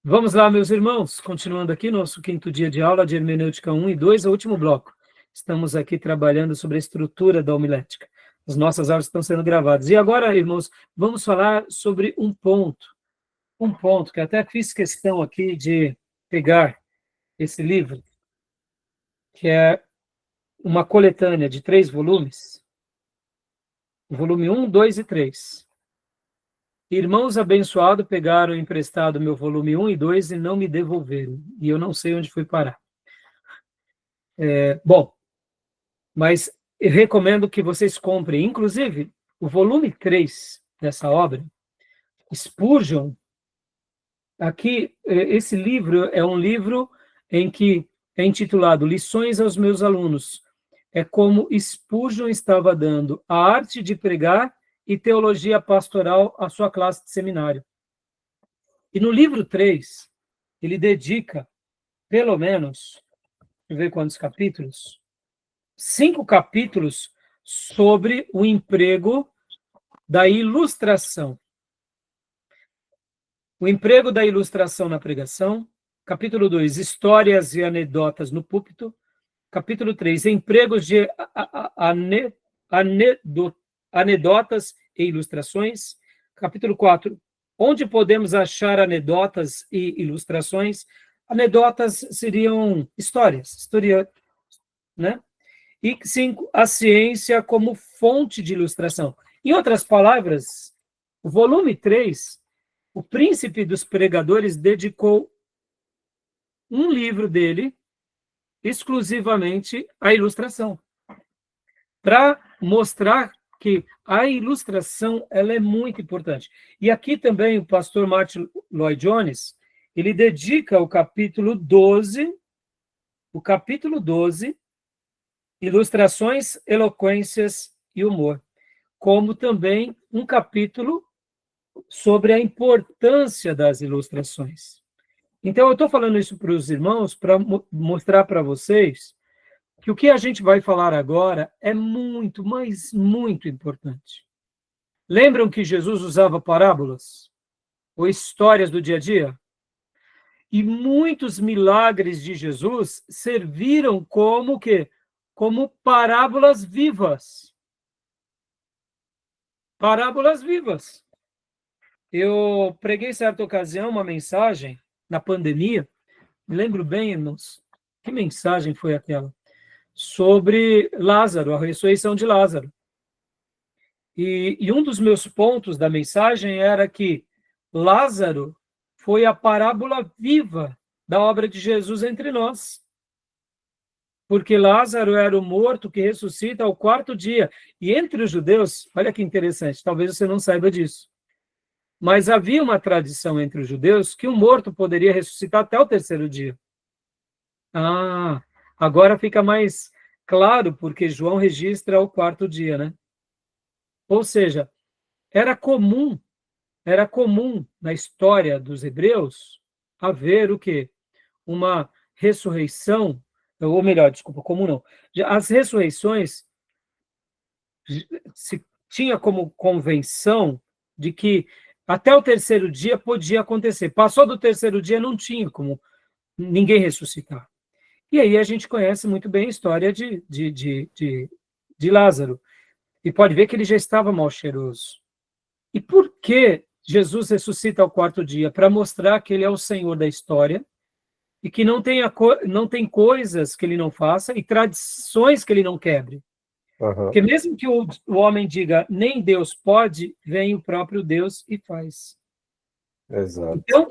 Vamos lá, meus irmãos, continuando aqui nosso quinto dia de aula de hermenêutica 1 e 2, o último bloco. Estamos aqui trabalhando sobre a estrutura da homilética. As nossas aulas estão sendo gravadas. E agora, irmãos, vamos falar sobre um ponto que até fiz questão aqui de pegar esse livro, que é uma coletânea de 3 volumes, volume 1, 2 e 3. Irmãos abençoados pegaram emprestado meu volume 1 e 2 e não me devolveram. E eu não sei onde fui parar. Bom, mas eu recomendo que vocês comprem, inclusive, o volume 3 dessa obra, Spurgeon. Aqui, esse livro é um livro em que é intitulado Lições aos meus alunos. É como Spurgeon estava dando a arte de pregar e teologia pastoral à sua classe de seminário. E no livro 3, ele dedica, pelo menos, deixa eu ver quantos capítulos, 5 capítulos sobre o emprego da ilustração. O emprego da ilustração na pregação. Capítulo 2, histórias e anedotas no púlpito. Capítulo 3, empregos de anedotas e ilustrações. Capítulo 4, onde podemos achar anedotas e ilustrações. Anedotas seriam histórias, né? E 5, a ciência como fonte de ilustração. Em outras palavras, o volume 3, o príncipe dos pregadores dedicou um livro dele exclusivamente à ilustração, para mostrar que a ilustração ela é muito importante. E aqui também o pastor Martin Lloyd-Jones, ele dedica o capítulo 12, ilustrações, eloquências e humor, como também um capítulo sobre a importância das ilustrações. Então, eu estou falando isso para os irmãos para mostrar para vocês que o que a gente vai falar agora é muito, mas muito importante. Lembram que Jesus usava parábolas ou histórias do dia a dia? E muitos milagres de Jesus serviram como quê? Como parábolas vivas. Parábolas vivas. Eu preguei certa ocasião uma mensagem na pandemia, me lembro bem, irmãos, que mensagem foi aquela? Sobre Lázaro, a ressurreição de Lázaro. E um dos meus pontos da mensagem era que Lázaro foi a parábola viva da obra de Jesus entre nós. Porque Lázaro era o morto que ressuscita ao 4º dia. E entre os judeus, olha que interessante, talvez você não saiba disso, mas havia uma tradição entre os judeus que o morto poderia ressuscitar até o 3º dia. Ah, agora fica mais claro, porque João registra o 4º dia, né? Ou seja, era comum na história dos hebreus haver o quê? Uma ressurreição, ou melhor, desculpa, comum não. As ressurreições se tinha como convenção de que até o 3º dia podia acontecer. Passou do 3º dia, não tinha como ninguém ressuscitar. E aí a gente conhece muito bem a história de Lázaro. E pode ver que ele já estava mal cheiroso. E por que Jesus ressuscita ao 4º dia? Para mostrar que ele é o Senhor da história e que não tem coisas que ele não faça e tradições que ele não quebre. Porque mesmo que o homem diga, nem Deus pode, vem o próprio Deus e faz. Exato. Então,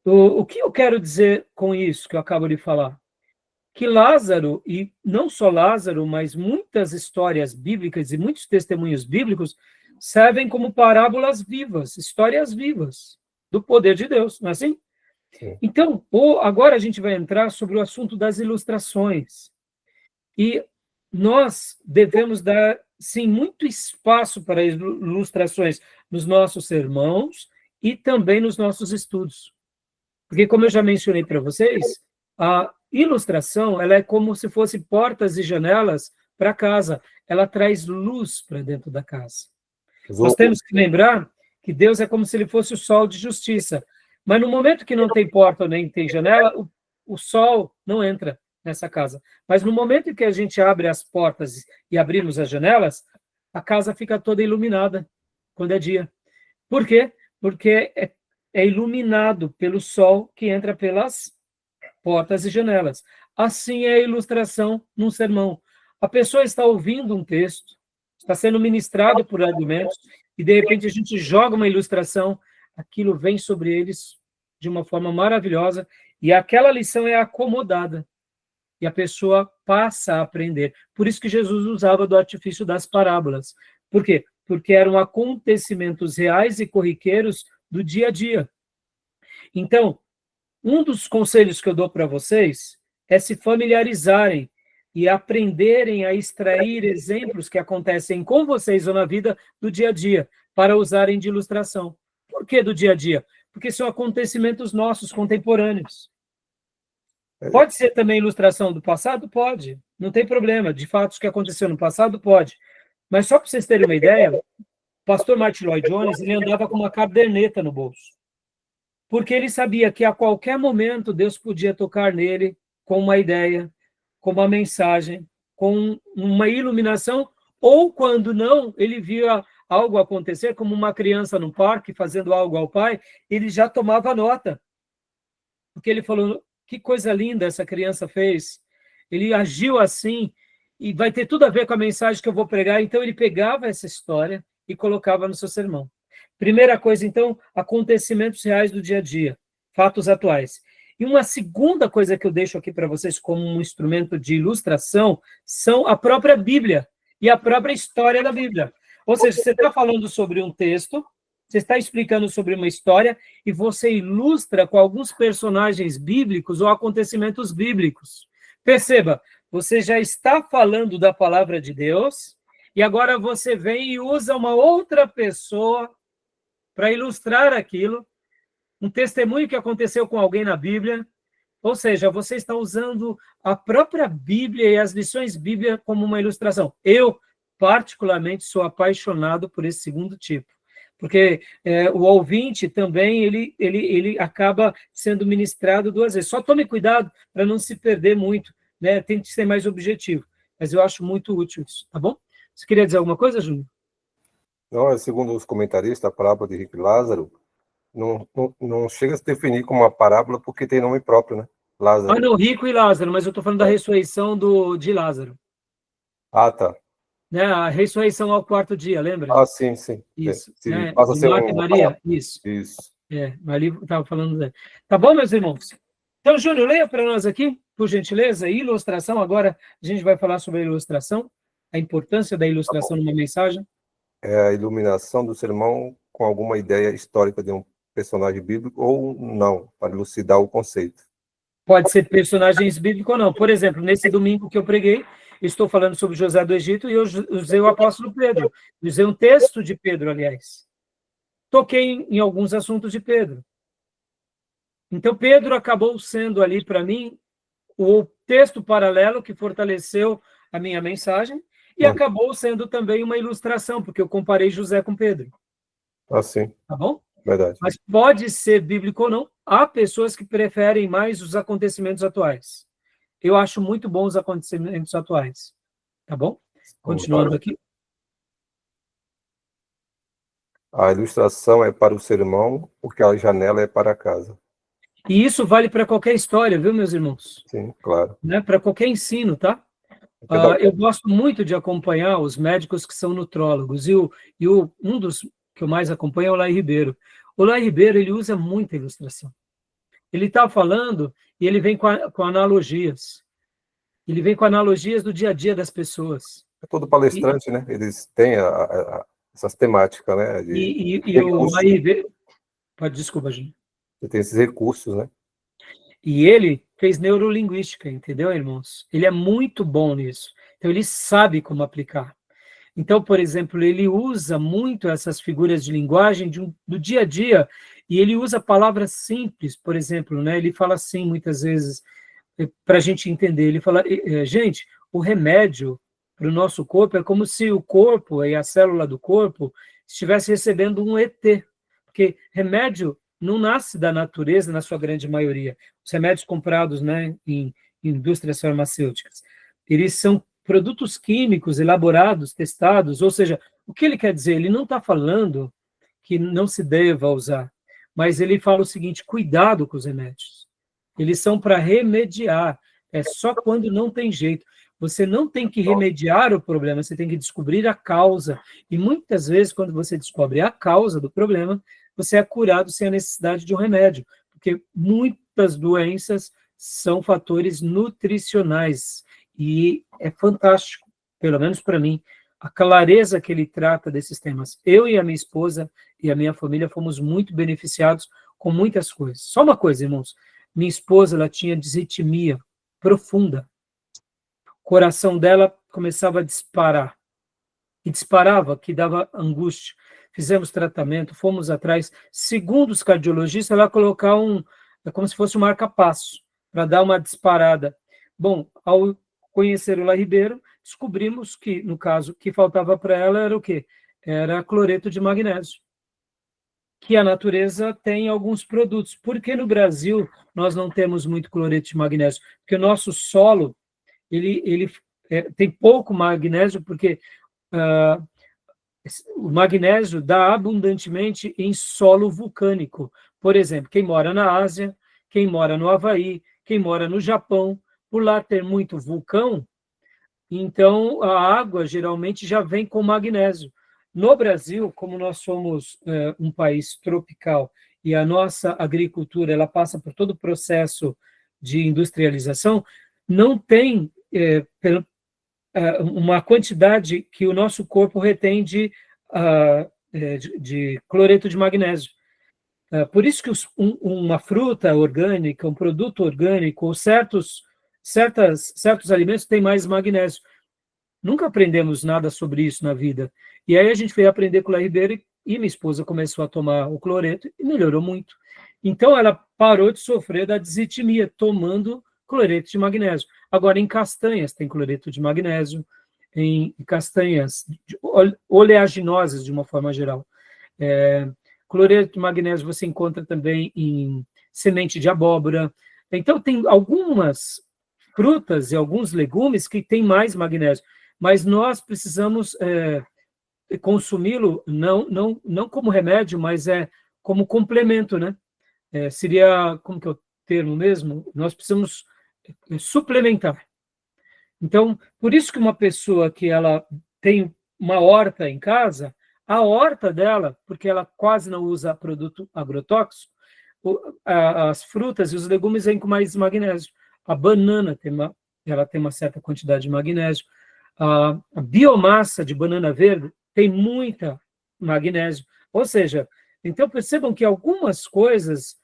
o que eu quero dizer com isso que eu acabo de falar? Que Lázaro, e não só Lázaro, mas muitas histórias bíblicas e muitos testemunhos bíblicos servem como parábolas vivas, histórias vivas do poder de Deus, não é assim? Sim. Então, agora a gente vai entrar sobre o assunto das ilustrações. E nós devemos dar, sim, muito espaço para ilustrações nos nossos sermãos e também nos nossos estudos. Porque, como eu já mencionei para vocês, a ilustração ela é como se fosse portas e janelas para casa. Ela traz luz para dentro da casa. Nós temos que lembrar que Deus é como se ele fosse o sol de justiça. Mas no momento que não tem porta nem tem janela, o sol não entra nessa casa. Mas no momento em que a gente abre as portas e abrimos as janelas, a casa fica toda iluminada quando é dia. Por quê? Porque é iluminado pelo sol que entra pelas portas e janelas. Assim é a ilustração num sermão. A pessoa está ouvindo um texto, está sendo ministrado por argumentos, e de repente a gente joga uma ilustração, aquilo vem sobre eles de uma forma maravilhosa, e aquela lição é acomodada, e a pessoa passa a aprender. Por isso que Jesus usava do artifício das parábolas. Por quê? Porque eram acontecimentos reais e corriqueiros do dia a dia. Então, um dos conselhos que eu dou para vocês é se familiarizarem e aprenderem a extrair exemplos que acontecem com vocês ou na vida do dia a dia, para usarem de ilustração. Por que do dia a dia? Porque são acontecimentos nossos, contemporâneos. Pode ser também ilustração do passado? Pode. Não tem problema. De fatos que aconteceu no passado? Pode. Mas só para vocês terem uma ideia, o pastor Martin Lloyd Jones, ele andava com uma caderneta no bolso. Porque ele sabia que a qualquer momento Deus podia tocar nele com uma ideia, com uma mensagem, com uma iluminação, ou quando não, ele via algo acontecer, como uma criança no parque fazendo algo ao pai, ele já tomava nota. Porque ele falou, que coisa linda essa criança fez. Ele agiu assim, e vai ter tudo a ver com a mensagem que eu vou pregar. Então ele pegava essa história e colocava no seu sermão. Primeira coisa, então, acontecimentos reais do dia a dia, fatos atuais. E uma segunda coisa que eu deixo aqui para vocês como um instrumento de ilustração são a própria Bíblia e a própria história da Bíblia. Ou seja, você está falando sobre um texto, você está explicando sobre uma história e você ilustra com alguns personagens bíblicos ou acontecimentos bíblicos. Perceba, você já está falando da palavra de Deus e agora você vem e usa uma outra pessoa para ilustrar aquilo, um testemunho que aconteceu com alguém na Bíblia, ou seja, você está usando a própria Bíblia e as lições bíblicas como uma ilustração. Eu, particularmente, sou apaixonado por esse segundo tipo, porque o ouvinte também, ele acaba sendo ministrado duas vezes. Só tome cuidado para não se perder muito, né? Tente ser mais objetivo, mas eu acho muito útil isso, tá bom? Você queria dizer alguma coisa, Júnior? Não, segundo os comentaristas, a parábola de Rico e Lázaro não chega a se definir como uma parábola porque tem nome próprio, né? Lázaro. Ah, não, Rico e Lázaro, mas eu estou falando da ressurreição de Lázaro. Ah, tá. Né? A ressurreição ao quarto dia, lembra? Ah, sim, sim. Isso. Se Né? passa a De ser Marta e Maria, isso. Isso. Ali estava falando. Tá bom, meus irmãos? Então, Júnior, leia para nós aqui, por gentileza, ilustração. Agora a gente vai falar sobre a ilustração, a importância da ilustração numa mensagem. É a iluminação do sermão com alguma ideia histórica de um personagem bíblico ou não, para elucidar o conceito. Pode ser personagens bíblicos ou não. Por exemplo, nesse domingo que eu preguei, estou falando sobre José do Egito e eu usei o apóstolo Pedro. Usei um texto de Pedro, aliás. Toquei em alguns assuntos de Pedro. Então, Pedro acabou sendo ali, para mim, o texto paralelo que fortaleceu a minha mensagem e acabou sendo também uma ilustração, porque eu comparei José com Pedro. Ah, sim. Tá bom? Verdade. Mas pode ser bíblico ou não. Há pessoas que preferem mais os acontecimentos atuais. Eu acho muito bons os acontecimentos atuais. Tá bom? Continuando aqui. A ilustração é para o sermão, porque a janela é para a casa. E isso vale para qualquer história, viu, meus irmãos? Sim, claro. Né? Para qualquer ensino, tá? Eu gosto muito de acompanhar os médicos que são nutrólogos. Um dos que eu mais acompanho é o Lai Ribeiro. O Lai Ribeiro, ele usa muita ilustração. Ele está falando e ele vem com analogias. Ele vem com analogias do dia a dia das pessoas. É todo palestrante, né? Eles têm essas temáticas, né? E o Lai Ribeiro... Desculpa, gente. Você tem esses recursos, né? E ele fez neurolinguística, entendeu, irmãos? Ele é muito bom nisso. Então, ele sabe como aplicar. Então, por exemplo, ele usa muito essas figuras de linguagem do dia a dia, e ele usa palavras simples, por exemplo, né? Ele fala assim, muitas vezes, para a gente entender. Ele fala, gente, o remédio para o nosso corpo é como se o corpo e a célula do corpo estivesse recebendo um ET, porque remédio não nasce da natureza na sua grande maioria. Os remédios comprados, né, em indústrias farmacêuticas, eles são produtos químicos elaborados, testados, ou seja, o que ele quer dizer? Ele não está falando que não se deva usar, mas ele fala o seguinte: cuidado com os remédios. Eles são para remediar, é só quando não tem jeito. Você não tem que remediar o problema, você tem que descobrir a causa. E muitas vezes, quando você descobre a causa do problema, você é curado sem a necessidade de um remédio, porque muitas doenças são fatores nutricionais. E é fantástico, pelo menos para mim, a clareza que ele trata desses temas. Eu e a minha esposa e a minha família fomos muito beneficiados com muitas coisas. Só uma coisa, irmãos, minha esposa, ela tinha disritmia profunda. O coração dela começava a disparar. E disparava, que dava angústia. Fizemos tratamento, fomos atrás. Segundo os cardiologistas, ela ia colocar é como se fosse um marca-passo, para dar uma disparada. Bom, ao conhecer o La Ribeiro, descobrimos que, no caso, o que faltava para ela era o quê? Era cloreto de magnésio, que a natureza tem alguns produtos. Por que no Brasil nós não temos muito cloreto de magnésio? Porque o nosso solo ele tem pouco magnésio, porque o magnésio dá abundantemente em solo vulcânico. Por exemplo, quem mora na Ásia, quem mora no Havaí, quem mora no Japão, por lá ter muito vulcão, então a água geralmente já vem com magnésio. No Brasil, como nós somos um país tropical e a nossa agricultura ela passa por todo o processo de industrialização, não tem uma quantidade que o nosso corpo retém de cloreto de magnésio. Por isso que uma fruta orgânica, um produto orgânico, ou certos alimentos têm mais magnésio. Nunca aprendemos nada sobre isso na vida. E aí a gente veio aprender com o La Ribeiro e minha esposa começou a tomar o cloreto e melhorou muito. Então ela parou de sofrer da disritmia tomando cloreto de magnésio. Agora, em castanhas tem cloreto de magnésio, em castanhas oleaginosas, de uma forma geral. Cloreto de magnésio você encontra também em semente de abóbora. Então, tem algumas frutas e alguns legumes que têm mais magnésio, mas nós precisamos consumi-lo não como remédio, mas como complemento, né? Seria, como que é o termo mesmo? Nós precisamos suplementar. Então, por isso que uma pessoa que ela tem uma horta em casa, a horta dela, porque ela quase não usa produto agrotóxico, as frutas e os legumes vêm com mais magnésio. A banana ela tem uma certa quantidade de magnésio. A biomassa de banana verde tem muita magnésio. Ou seja, então percebam que algumas coisas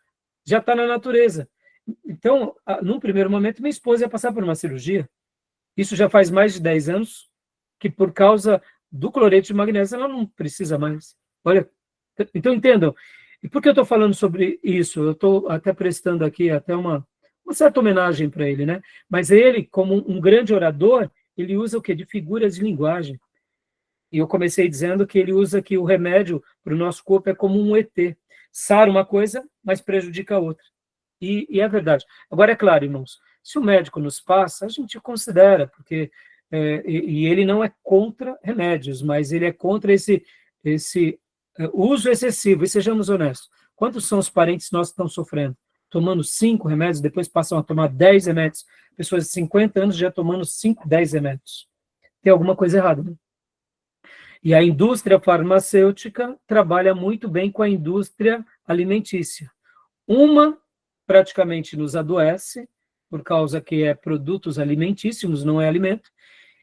já estão na natureza. Então, num primeiro momento, minha esposa ia passar por uma cirurgia. Isso já faz mais de 10 anos, que por causa do cloreto de magnésio ela não precisa mais. Olha, então entendam. E por que eu estou falando sobre isso? Eu estou até prestando aqui até uma certa homenagem para ele, né? Mas ele, como um grande orador, ele usa o quê? De figuras de linguagem. E eu comecei dizendo que ele usa que o remédio para o nosso corpo é como um ET. Sara uma coisa, mas prejudica a outra. E é verdade. Agora, é claro, irmãos, se o médico nos passa, a gente considera, porque e ele não é contra remédios, mas ele é contra esse uso excessivo. E sejamos honestos, quantos são os parentes nossos que estão sofrendo? Tomando 5 remédios, depois passam a tomar 10 remédios. Pessoas de 50 anos já tomando 5, 10 remédios. Tem alguma coisa errada, né? E a indústria farmacêutica trabalha muito bem com a indústria alimentícia. Uma praticamente nos adoece, por causa que é produtos alimentícios, não é alimento,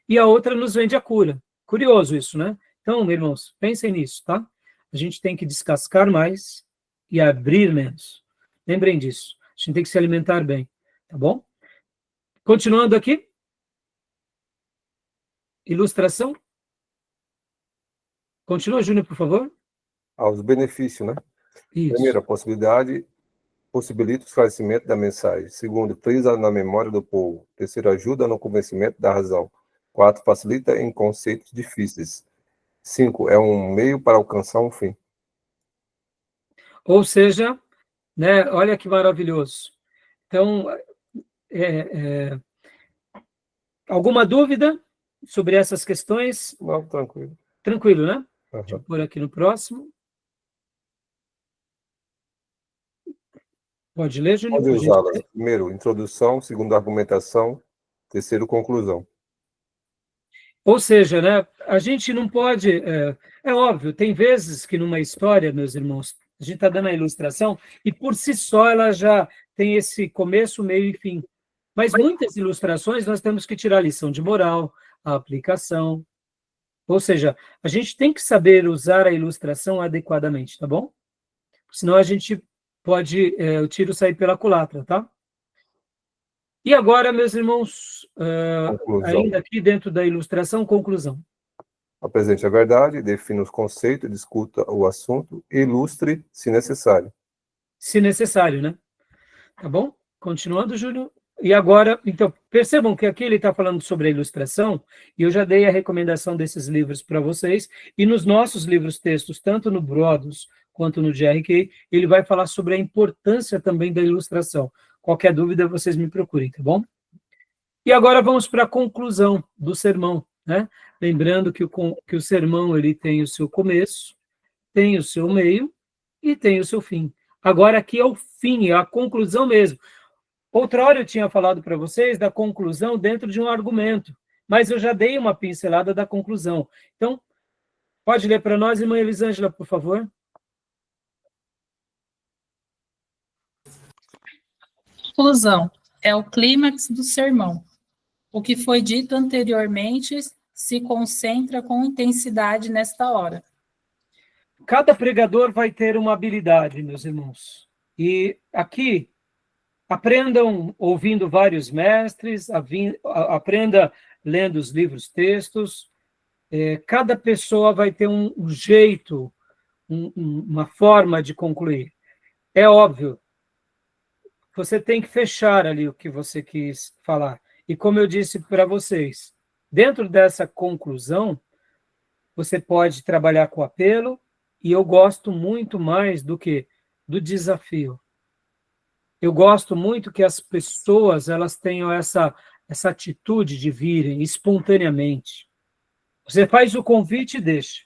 e a outra nos vende a cura. Curioso isso, né? Então, irmãos, pensem nisso, tá? A gente tem que descascar mais e abrir menos. Lembrem disso. A gente tem que se alimentar bem, tá bom? Continuando aqui. Ilustração. Continua, Júnior, por favor. Aos benefícios, né? Isso. Primeira possibilidade, possibilita o esclarecimento da mensagem. Segundo, frisa na memória do povo. Terceiro, ajuda no convencimento da razão. 4, facilita em conceitos difíceis. 5, é um meio para alcançar um fim. Ou seja, né? Olha que maravilhoso. Então, alguma dúvida sobre essas questões? Não, tranquilo. Tranquilo, né? Deixa eu Aham. pôr aqui no próximo. Pode ler, Júnior? Pode A gente... usá-las. Primeiro, introdução. Segundo, argumentação. Terceiro, conclusão. Ou seja, né, a gente não pode... É óbvio, tem vezes que numa história, meus irmãos, a gente está dando a ilustração e por si só ela já tem esse começo, meio e fim. Mas muitas ilustrações nós temos que tirar a lição de moral, a aplicação. Ou seja, a gente tem que saber usar a ilustração adequadamente, tá bom? Senão a gente pode o tiro sair pela culatra, tá? E agora, meus irmãos, Conclusão. ainda aqui dentro da ilustração, conclusão. Apresente a verdade, defina os conceitos, discuta o assunto, ilustre se necessário. Se necessário, né? Tá bom? Continuando, Júlio. E agora, então, percebam que aqui ele está falando sobre a ilustração, e eu já dei a recomendação desses livros para vocês, e nos nossos livros textos, tanto no Brodos quanto no GRK, ele vai falar sobre a importância também da ilustração. Qualquer dúvida, vocês me procurem, tá bom? E agora vamos para a conclusão do sermão, né? Lembrando que o sermão ele tem o seu começo, tem o seu meio e tem o seu fim. Agora aqui é o fim, é a conclusão mesmo. Outra hora eu tinha falado para vocês da conclusão dentro de um argumento, mas eu já dei uma pincelada da conclusão. Então, pode ler para nós, irmã Elisângela, por favor? Conclusão. É o clímax do sermão. O que foi dito anteriormente se concentra com intensidade nesta hora. Cada pregador vai ter uma habilidade, meus irmãos. E aqui, aprendam ouvindo vários mestres, aprenda lendo os livros textos. Cada pessoa vai ter um jeito, uma forma de concluir. É óbvio, você tem que fechar ali o que você quis falar. E como eu disse para vocês, dentro dessa conclusão, você pode trabalhar com apelo, e eu gosto muito mais do que do desafio. Eu gosto muito que as pessoas elas tenham essa atitude de virem espontaneamente. Você faz o convite e deixa.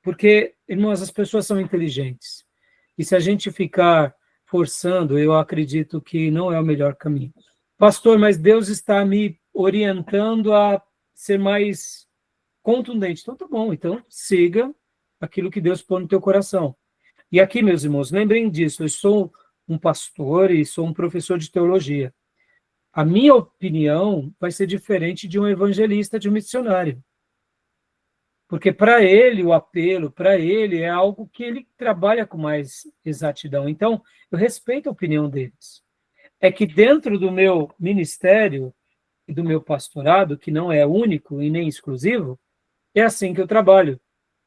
Porque, irmãos, as pessoas são inteligentes. E se a gente ficar forçando, eu acredito que não é o melhor caminho. Pastor, mas Deus está me orientando a ser mais contundente. Então, tá bom. Então, siga aquilo que Deus põe no teu coração. E aqui, meus irmãos, lembrem disso. Eu sou um pastor e sou um professor de teologia. A minha opinião vai ser diferente de um evangelista, de um missionário. Porque para ele, o apelo, para ele, é algo que ele trabalha com mais exatidão. Então, eu respeito a opinião deles. É que dentro do meu ministério e do meu pastorado, que não é único e nem exclusivo, é assim que eu trabalho.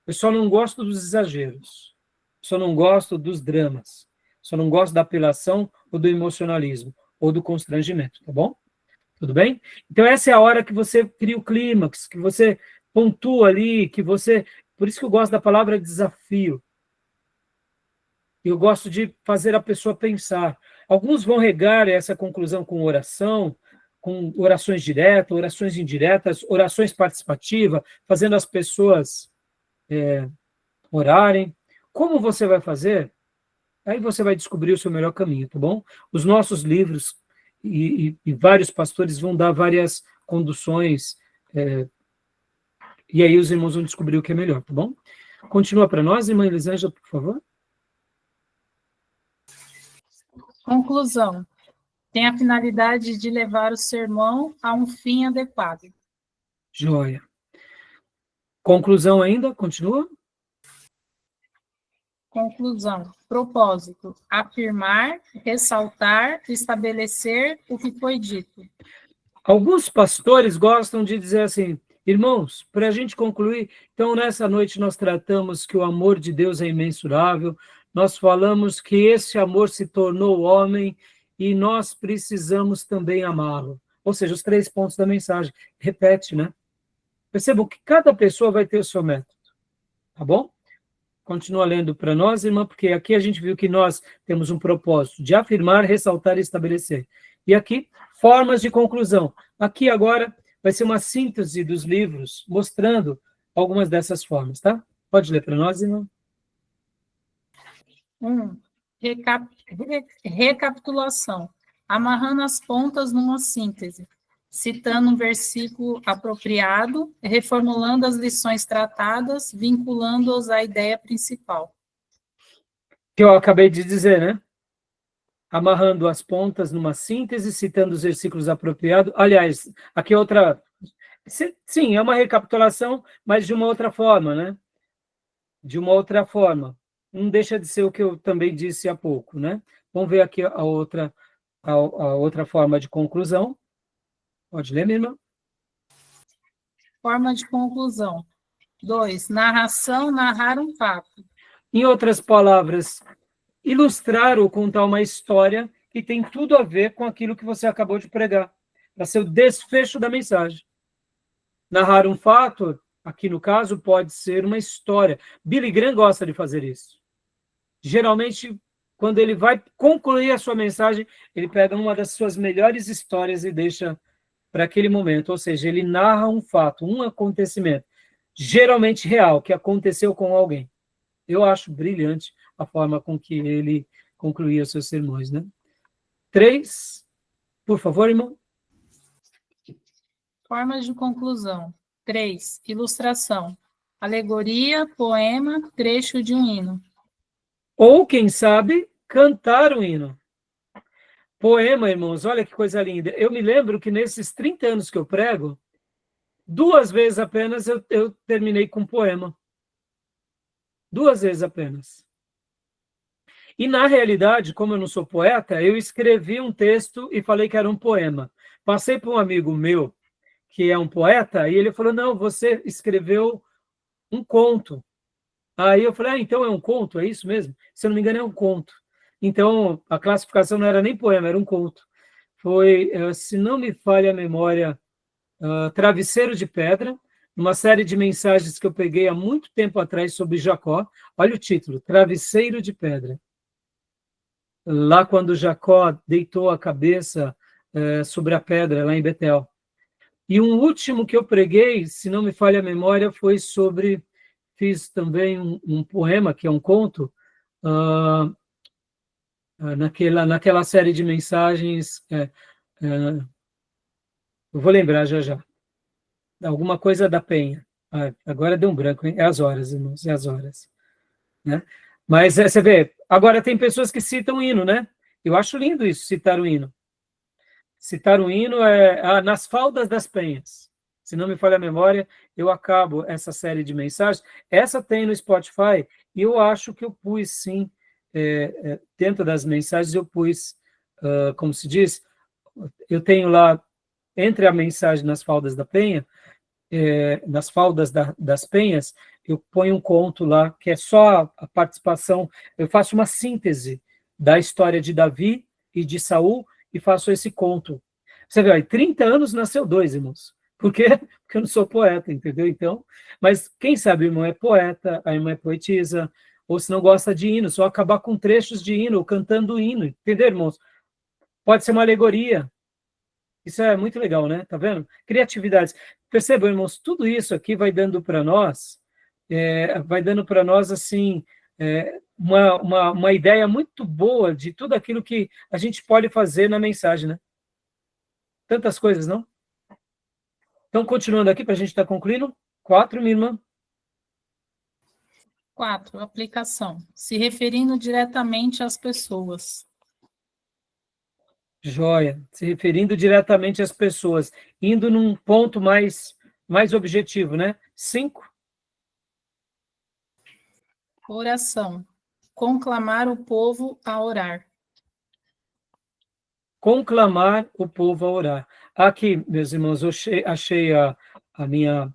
Eu só não gosto dos exageros. Só não gosto dos dramas. Só não gosto da apelação ou do emocionalismo, ou do constrangimento, tá bom? Tudo bem? Então, essa é a hora que você cria o clímax, que você pontua ali, que você... Por isso que eu gosto da palavra desafio. Eu gosto de fazer a pessoa pensar. Alguns vão regar essa conclusão com oração, com orações diretas, orações indiretas, orações participativas, fazendo as pessoas orarem. Como você vai fazer? Aí você vai descobrir o seu melhor caminho, tá bom? Os nossos livros e vários pastores vão dar várias conduções, e aí os irmãos vão descobrir o que é melhor, tá bom? Continua para nós, irmã Elisângela, por favor. Conclusão. Tem a finalidade de levar o sermão a um fim adequado. Joia. Conclusão ainda? Continua? Conclusão. Propósito. Afirmar, ressaltar, estabelecer o que foi dito. Alguns pastores gostam de dizer assim, irmãos, para a gente concluir, então nessa noite nós tratamos que o amor de Deus é imensurável, nós falamos que esse amor se tornou homem e nós precisamos também amá-lo. Ou seja, os 3 pontos da mensagem. Repete, né? Percebam que cada pessoa vai ter o seu método, tá bom? Continua lendo para nós, irmã, porque aqui a gente viu que nós temos um propósito de afirmar, ressaltar e estabelecer. E aqui, formas de conclusão. Aqui agora vai ser uma síntese dos livros, mostrando algumas dessas formas, tá? Pode ler para nós, irmã? Recapitulação. Amarrando as pontas numa síntese, citando um versículo apropriado, reformulando as lições tratadas, vinculando-os à ideia principal. Que eu acabei de dizer, né? Amarrando as pontas numa síntese, citando os versículos apropriados. Aliás, aqui é outra... Sim, é uma recapitulação, mas de uma outra forma, né? De uma outra forma. Não deixa de ser o que eu também disse há pouco, né? Vamos ver aqui a outra forma de conclusão. Pode ler, minha irmã? Forma de conclusão. 2. Narração, narrar um fato. Em outras palavras, ilustrar ou contar uma história que tem tudo a ver com aquilo que você acabou de pregar, para ser o desfecho da mensagem. Narrar um fato, aqui no caso, pode ser uma história. Billy Graham gosta de fazer isso. Geralmente, quando ele vai concluir a sua mensagem, ele pega uma das suas melhores histórias e deixa para aquele momento. Ou seja, ele narra um fato, um acontecimento, geralmente real, que aconteceu com alguém. Eu acho brilhante a forma com que ele concluía os seus sermões, né? 3, por favor, irmão. Formas de conclusão. 3. Ilustração. Alegoria, poema, trecho de um hino. Ou, quem sabe, cantar um hino. Poema, irmãos, olha que coisa linda. Eu me lembro que nesses 30 anos que eu prego, 2 vezes apenas eu terminei com poema. 2 vezes apenas. E, na realidade, como eu não sou poeta, eu escrevi um texto e falei que era um poema. Passei para um amigo meu, que é um poeta, e ele falou, não, você escreveu um conto. Aí eu falei, então é um conto, é isso mesmo? Se eu não me engano, é um conto. Então, a classificação não era nem poema, era um conto. Foi, se não me falha a memória, Travesseiro de Pedra, uma série de mensagens que eu peguei há muito tempo atrás sobre Jacó. Olha o título, Travesseiro de Pedra. Lá quando Jacó deitou a cabeça sobre a pedra, lá em Betel. E um último que eu preguei, se não me falha a memória, foi sobre... Fiz também um poema, que é um conto, naquela série de mensagens... eu vou lembrar já. Alguma coisa da Penha. Agora deu um branco, hein? É as horas, irmãos, é as horas. Né? Mas você vê, agora tem pessoas que citam o hino, né? Eu acho lindo isso, citar o hino. Citar o hino nas faldas das penhas. Se não me falha a memória, eu acabo essa série de mensagens. Essa tem no Spotify, e eu acho que eu pus, sim, dentro das mensagens, eu pus, como se diz, eu tenho lá, entre a mensagem nas faldas da penha, nas faldas das penhas, eu ponho um conto lá, que é só a participação, eu faço uma síntese da história de Davi e de Saul, e faço esse conto. Você vê, aí, 30 anos nasceu 2, irmãos. Por quê? Porque eu não sou poeta, entendeu? Então, mas quem sabe o irmão é poeta, a irmã é poetisa, ou se não gosta de hino, só acabar com trechos de hino, cantando hino, entendeu, irmãos? Pode ser uma alegoria. Isso é muito legal, né? Tá vendo? Criatividades. Percebam, irmãos, tudo isso aqui vai dando para nós, assim, uma ideia muito boa de tudo aquilo que a gente pode fazer na mensagem, né? Tantas coisas, não? Então, continuando aqui, para a gente estar concluindo. 4, minha irmã. 4. Aplicação. Se referindo diretamente às pessoas. Joia. Se referindo diretamente às pessoas. Indo num ponto mais objetivo, né? 5. Oração. Conclamar o povo a orar. Conclamar o povo a orar. Aqui, meus irmãos, eu achei a minha...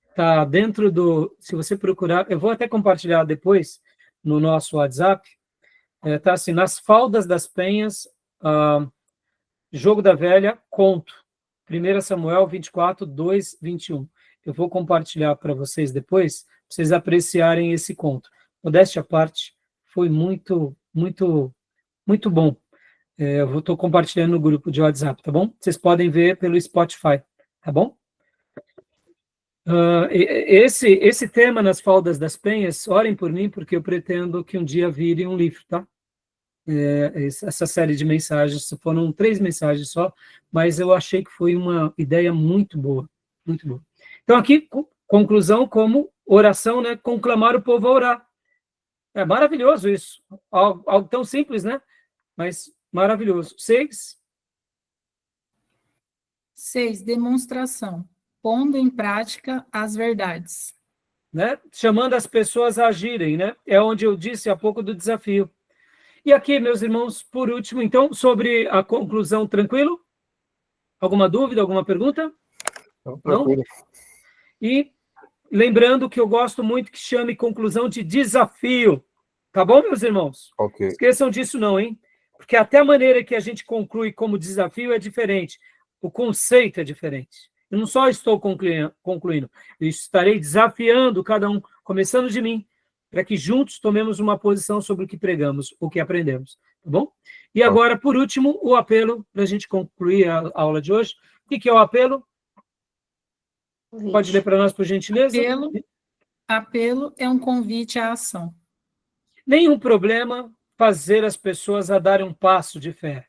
Está dentro do... Se você procurar... Eu vou até compartilhar depois no nosso WhatsApp. Está assim, nas faldas das penhas, Jogo da Velha, conto. 1 Samuel 24, 2, 21. Eu vou compartilhar para vocês depois, para vocês apreciarem esse conto. modéstia à parte, foi muito, muito, muito bom. Eu estou compartilhando no grupo de WhatsApp, tá bom? Vocês podem ver pelo Spotify, tá bom? Esse tema nas Faldas das Penhas, orem por mim, porque eu pretendo que um dia vire um livro, tá? Essa série de mensagens, foram 3 mensagens só, mas eu achei que foi uma ideia muito boa, muito boa. Então, aqui, conclusão como oração, né? Conclamar o povo a orar. É maravilhoso isso. Algo tão simples, né? Mas maravilhoso. 6. 6. Demonstração. Pondo em prática as verdades. Né? Chamando as pessoas a agirem, né? É onde eu disse há pouco do desafio. E aqui, meus irmãos, por último, então, sobre a conclusão, tranquilo? Alguma dúvida, alguma pergunta? Então, tranquilo. Não? E lembrando que eu gosto muito que chame conclusão de desafio. Tá bom, meus irmãos? Ok. Esqueçam disso não, hein? Porque até a maneira que a gente conclui como desafio é diferente. O conceito é diferente. Eu não só estou concluindo, eu estarei desafiando cada um, começando de mim, para que juntos tomemos uma posição sobre o que pregamos, o que aprendemos. Tá bom? E agora, por último, o apelo, para a gente concluir a aula de hoje. O que é o apelo? Pode ler para nós, por gentileza? Apelo é um convite à ação. Nenhum problema fazer as pessoas a darem um passo de fé.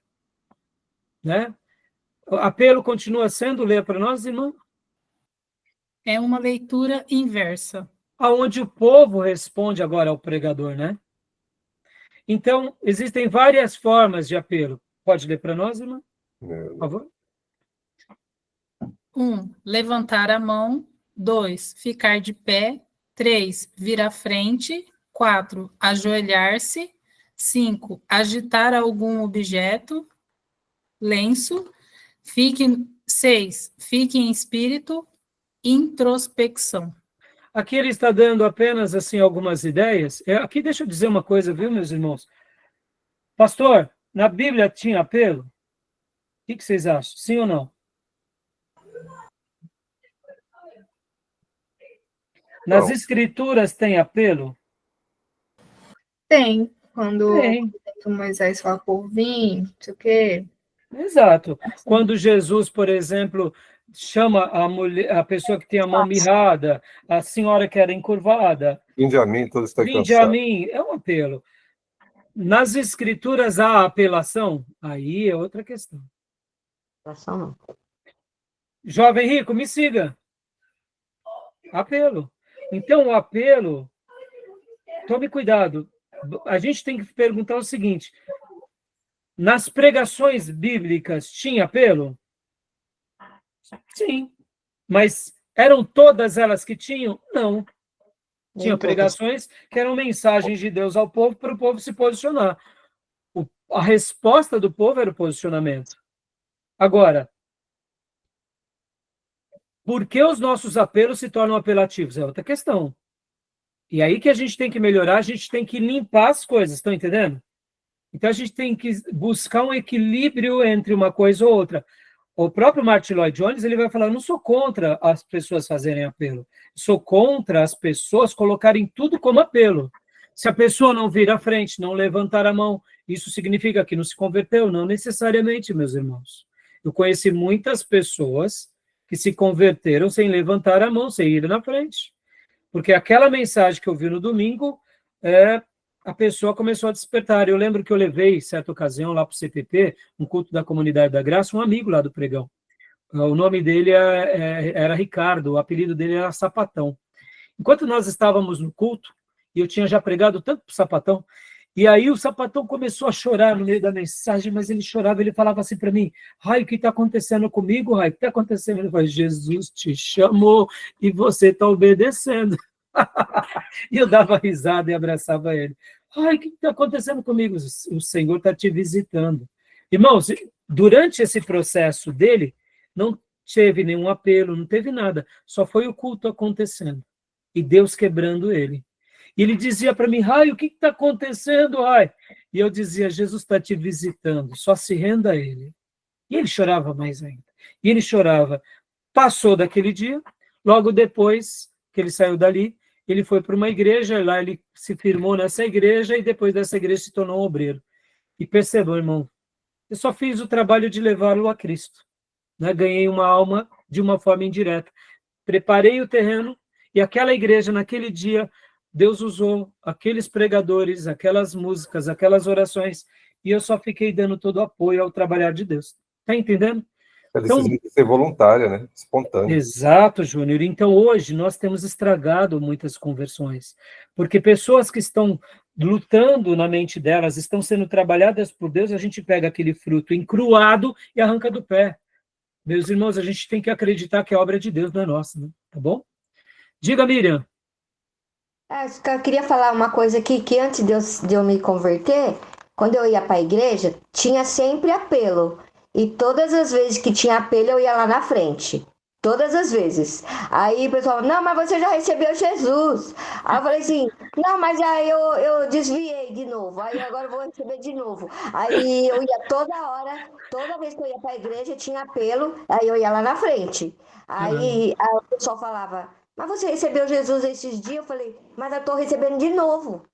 Né? O apelo continua sendo, ler para nós, irmão? É uma leitura inversa. Aonde o povo responde agora ao pregador, né? Então, existem várias formas de apelo. Pode ler para nós, irmão? Por favor. 1. Levantar a mão. 2. Ficar de pé. 3. Vir à frente. 4. Ajoelhar-se. 5. Agitar algum objeto. Lenço. 6. Fique em espírito. Introspecção. Aqui ele está dando apenas assim algumas ideias. Aqui deixa eu dizer uma coisa, viu, meus irmãos? Pastor, na Bíblia tinha apelo? O que vocês acham? Sim ou não? Nas Escrituras tem apelo? Tem. Quando Tem. o Moisés fala por vir, não sei o quê. Exato. Quando Jesus, por exemplo, chama a mulher, a pessoa que tem a mão mirrada, a senhora que era encurvada. Vinde a mim, todos estão cansados. Vinde a mim, é um apelo. Nas Escrituras há apelação? Aí é outra questão. Apelação não. Jovem rico, me siga. Apelo. Então, o apelo, tome cuidado. A gente tem que perguntar o seguinte: nas pregações bíblicas tinha apelo? Sim. Mas eram todas elas que tinham? Não. Tinham pregações que eram mensagens de Deus ao povo para o povo se posicionar. A resposta do povo era o posicionamento. Agora, por que os nossos apelos se tornam apelativos? É outra questão. E aí que a gente tem que melhorar, a gente tem que limpar as coisas, estão entendendo? Então a gente tem que buscar um equilíbrio entre uma coisa ou outra. O próprio Martin Lloyd Jones, ele vai falar, eu não sou contra as pessoas fazerem apelo, sou contra as pessoas colocarem tudo como apelo. Se a pessoa não vir à frente, não levantar a mão, isso significa que não se converteu? Não necessariamente, meus irmãos. Eu conheci muitas pessoas que se converteram sem levantar a mão, sem ir na frente. Porque aquela mensagem que eu vi no domingo, a pessoa começou a despertar. Eu lembro que eu levei, certa ocasião, lá para o CPP, um culto da Comunidade da Graça, um amigo lá do pregão. O nome dele era Ricardo, o apelido dele era Sapatão. Enquanto nós estávamos no culto, e eu tinha já pregado tanto para o Sapatão, e aí o Sapatão começou a chorar no meio da mensagem, mas ele chorava, ele falava assim para mim, Rai, o que está acontecendo comigo, Rai? O que está acontecendo? Ele falou, Jesus te chamou e você está obedecendo. E eu dava risada e abraçava ele. Ai, o que está acontecendo comigo? O Senhor está te visitando. Irmãos, durante esse processo dele, não teve nenhum apelo, não teve nada. Só foi o culto acontecendo. E Deus quebrando ele. E ele dizia para mim, Rai, o que está acontecendo, Rai? E eu dizia, Jesus está te visitando, só se renda a ele. E ele chorava mais ainda. E ele chorava. Passou daquele dia, logo depois que ele saiu dali, ele foi para uma igreja, lá ele se firmou nessa igreja, e depois dessa igreja se tornou um obreiro. E percebam, irmão, eu só fiz o trabalho de levá-lo a Cristo, né? Ganhei uma alma de uma forma indireta. Preparei o terreno, e aquela igreja, naquele dia, Deus usou aqueles pregadores, aquelas músicas, aquelas orações, e eu só fiquei dando todo o apoio ao trabalhar de Deus. Está entendendo? Ela Então, precisa ser voluntária, né? Espontânea. exato, Júnior. Então, hoje, nós temos estragado muitas conversões, porque pessoas que estão lutando na mente delas, estão sendo trabalhadas por Deus, a gente pega aquele fruto encruado e arranca do pé. Meus irmãos, a gente tem que acreditar que a obra é de Deus, não é nossa, né? Tá bom? Diga, Miriam. Eu queria falar uma coisa aqui, que antes de eu me converter, quando eu ia para a igreja, tinha sempre apelo. E todas as vezes que tinha apelo, eu ia lá na frente. Todas as vezes. Aí o pessoal, não, mas você já recebeu Jesus. Aí eu falei assim, não, mas aí eu desviei de novo. Aí agora eu vou receber de novo. Aí eu ia toda hora, toda vez que eu ia para a igreja, tinha apelo, aí eu ia lá na frente. Aí o pessoal falava, mas você recebeu Jesus esses dias? Eu falei, mas eu estou recebendo de novo.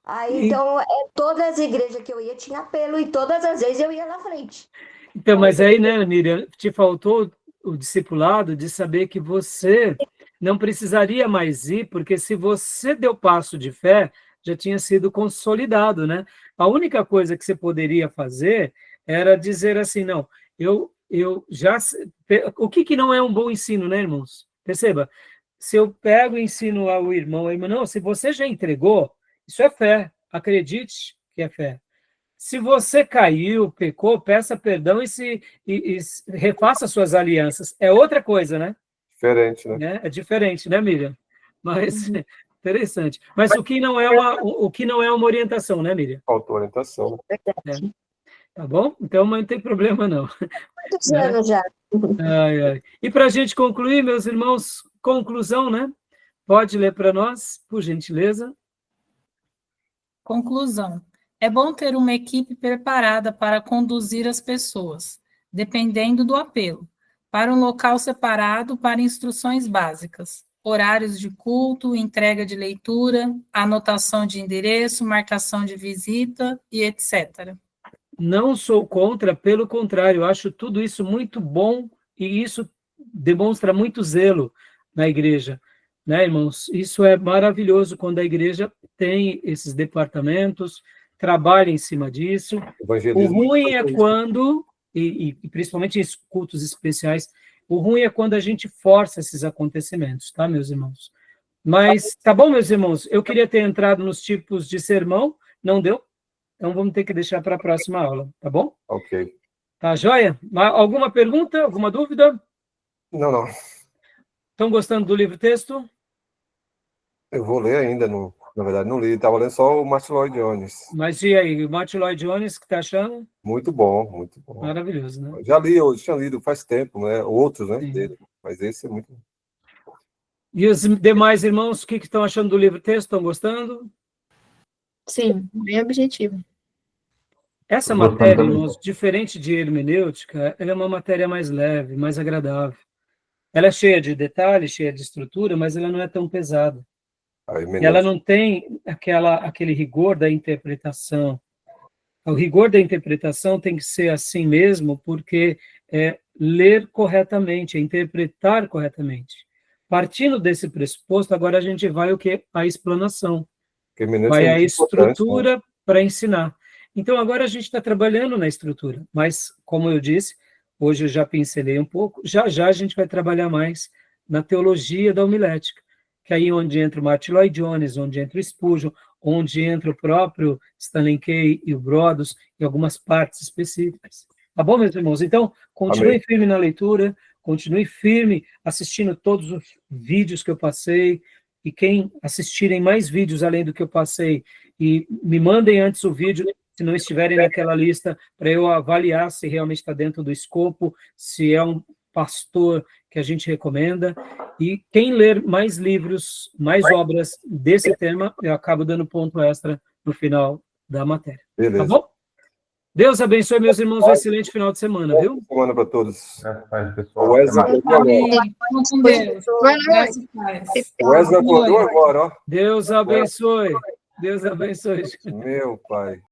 Aí, então, todas as igrejas que eu ia tinha apelo e todas as vezes eu ia na frente. Então, mas aí, né, Miriam, te faltou o discipulado de saber que você não precisaria mais ir, porque se você deu passo de fé, já tinha sido consolidado, né? A única coisa que você poderia fazer era dizer assim, não, eu já... O que não é um bom ensino, né, irmãos? Perceba, se eu pego e ensino ao irmão, não, se você já entregou, isso é fé, acredite que é fé. Se você caiu, pecou, peça perdão e refaça suas alianças. É outra coisa, né? Diferente, né? É diferente, né, Miriam? Mas interessante. Mas o que não é uma orientação, né, Miriam? Faltou orientação. Tá bom? Então não tem problema, não. Quantos anos já? Ai, ai. E para a gente concluir, meus irmãos, conclusão, né? Pode ler para nós, por gentileza. Conclusão. É bom ter uma equipe preparada para conduzir as pessoas, dependendo do apelo, para um local separado para instruções básicas, horários de culto, entrega de leitura, anotação de endereço, marcação de visita e etc. Não sou contra, pelo contrário, acho tudo isso muito bom e isso demonstra muito zelo na igreja, né, irmãos? Isso é maravilhoso quando a igreja tem esses departamentos, trabalha em cima disso. O ruim é quando, e principalmente em cultos especiais, o ruim é quando a gente força esses acontecimentos, tá, meus irmãos? Mas, tá bom, meus irmãos? Eu queria ter entrado nos tipos de sermão, não deu? Então, vamos ter que deixar para a próxima aula, tá bom? Ok. Tá joia? Alguma pergunta? Alguma dúvida? Não. Estão gostando do livro-texto? Eu vou ler ainda, na verdade, não li. Estava lendo só o Martin Lloyd Jones. Mas e aí, o Martin Lloyd Jones, o que está achando? Muito bom, muito bom. Maravilhoso, né? Já li, eu tinha lido faz tempo, né? Outros, né? Sim. Dele. Mas esse é muito bom. E os demais irmãos, o que estão achando do livro-texto? Estão gostando? Sim, bem objetivo. Essa matéria, irmãos, diferente de hermenêutica, ela é uma matéria mais leve, mais agradável. Ela é cheia de detalhes, cheia de estrutura, mas ela não é tão pesada. E ela não tem aquele rigor da interpretação. O rigor da interpretação tem que ser assim mesmo, porque é ler corretamente, é interpretar corretamente. Partindo desse pressuposto, agora a gente vai o quê? A explanação. Vai a estrutura para ensinar. Então, agora a gente está trabalhando na estrutura, mas, como eu disse, hoje eu já pincelei um pouco, já a gente vai trabalhar mais na teologia da homilética, que é aí onde entra o Martin Lloyd Jones, onde entra o Spurgeon, onde entra o próprio Stanley Key e o Brodus, e algumas partes específicas. Tá bom, meus irmãos? Então, continue firme na leitura, continue firme assistindo todos os vídeos que eu passei, e quem assistirem mais vídeos além do que eu passei, e me mandem antes o vídeo, se não estiverem naquela lista, para eu avaliar se realmente está dentro do escopo, se é um pastor que a gente recomenda. E quem ler mais livros, mais obras desse tema, eu acabo dando ponto extra no final da matéria. Beleza. Tá bom? Deus abençoe, meus irmãos, um excelente final de semana, viu? Boa semana para todos. Paz, pessoal. O Wesley acordou agora. Amém. Vamos com Deus. Boa noite. Graça e paz. O Wesley acordou agora, ó. Deus abençoe. Deus abençoe. Meu pai.